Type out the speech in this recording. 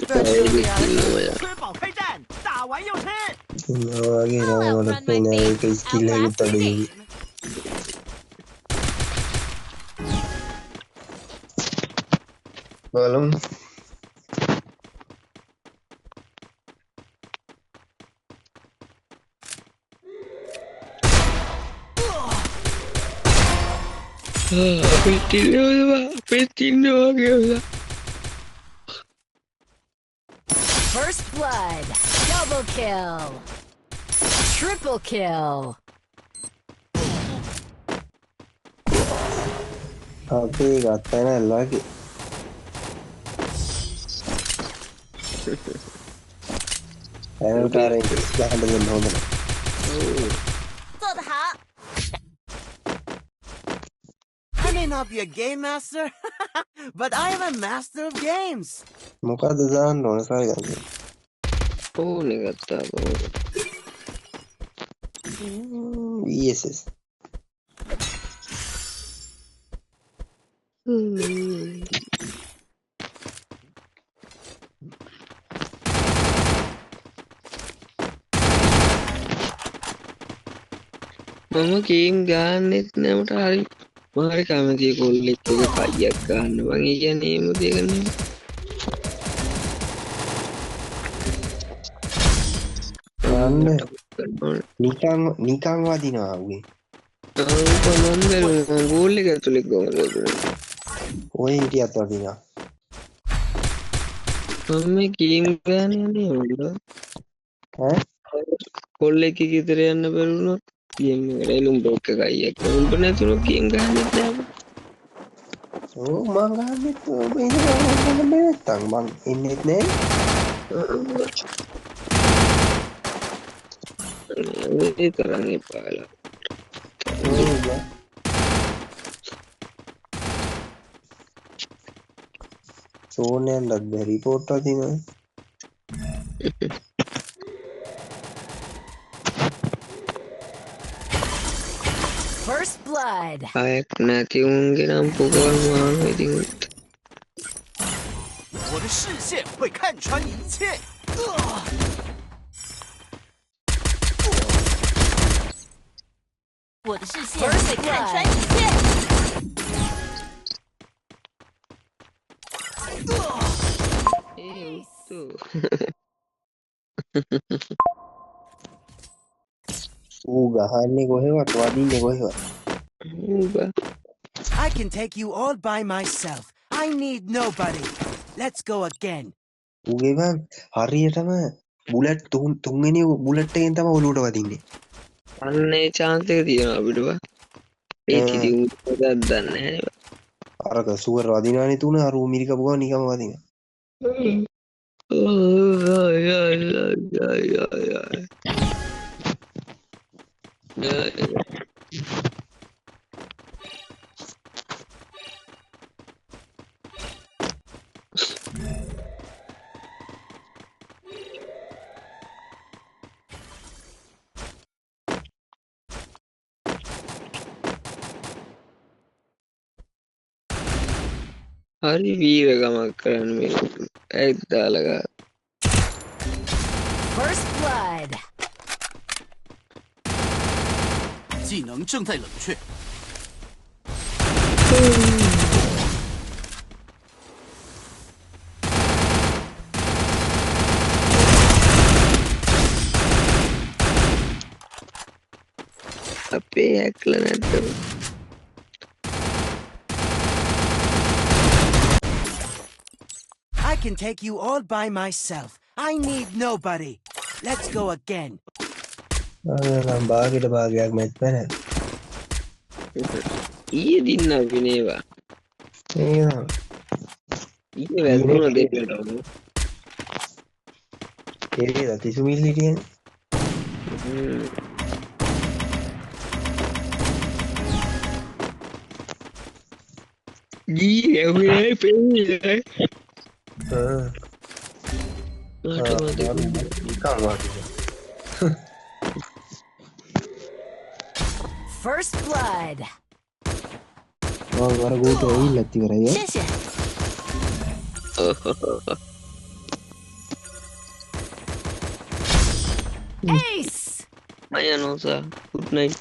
这就连 吃饱开战，打完又吃。ආගේ I'll නම outrun my මට නෑ ඒක fate, ස්කිල් එකකුත් outlast the අඩුයි game. බලමු First blood, double kill, triple kill. අපි ගත්තා නෑ අල්ලාගේ 做得好。I may not be a game master, but I am a master of games. මොකද දාන්න ඕන සායගන්න ඕනේ ගත්තා VSS මම ගේම් ගන්නෙත් නෑ මට හරි මාරි කැමතියි කොල්ලෙක් එක කයියක් ගන්න මං ඒ කියන්නේ එහෙම දෙයක් නෙමෙයි නිකන් වදිනවා උගේ මම බැලුවා ගෝල් එක ඇතුලේ කොහමද ඔය හිටියත් වදිනවා මම මේ ගේම් ගන්නේ නේද ඈ කොල්ලෙක් ගෙදර යන්න බැරුණොත් ගේම් එකට එළුම් බොක්ක කයියක් උඹ නැතුණොත් ගේම් ගන්නෙත් නෑ ඕ මං ගන්නෙත් ඔබ ඉන්න නැත්තම් මං ඉන්නෙත් නෑ ඒ තරම් එපාලා සෝනයන්ටත් බැරි රිපෝට් වදිනවා First blood. අයක් නැති උන්ගේ නම් පුකවල් මාන ඉතින් 我的视线会看穿一切。我的视线会看穿一切。 ඒ උත්තු ඌ ගහන්නේ කොහෙවත් වදින්නේ කොහෙවත් උඹ I can take you all by myself. I need nobody. Let's go again. ඌගේ බං හරියටම බුලට් තුන්වෙනි බුලට් එකෙන් තමයි ඔලුවට වදින්නේ අන්නේ chance එක තියෙනවා අපිට බා ඒ ඉතින් උත්තරයක් දන්නේ නැහැ අරක සුවර් වදිනානේ තුන අර ඌ මිරිකපු ගමන් නිකම්ම වදිනවා හරි වීරකමක් කරන්න මේ ඇයිත් දාලා ගා First blood. 技能正在冷却。 අපේ ඇක්ල නැද්ද I can take you all by myself. I need nobody. Let's go again. නම් භාගයට භාගයක් මැච් පැන ඊයේ දින්න අපි නේවා ඊයේ වැදුන දෙකට ඒකද තිසු මිල් හිටියන ජී ඇහුවේ පෙන්නේ නිකන් වදිනවා First blood. වර ගෝට ඇවිල්ලා ඉවරයි 谢谢。Ace! අය නෝසා good night.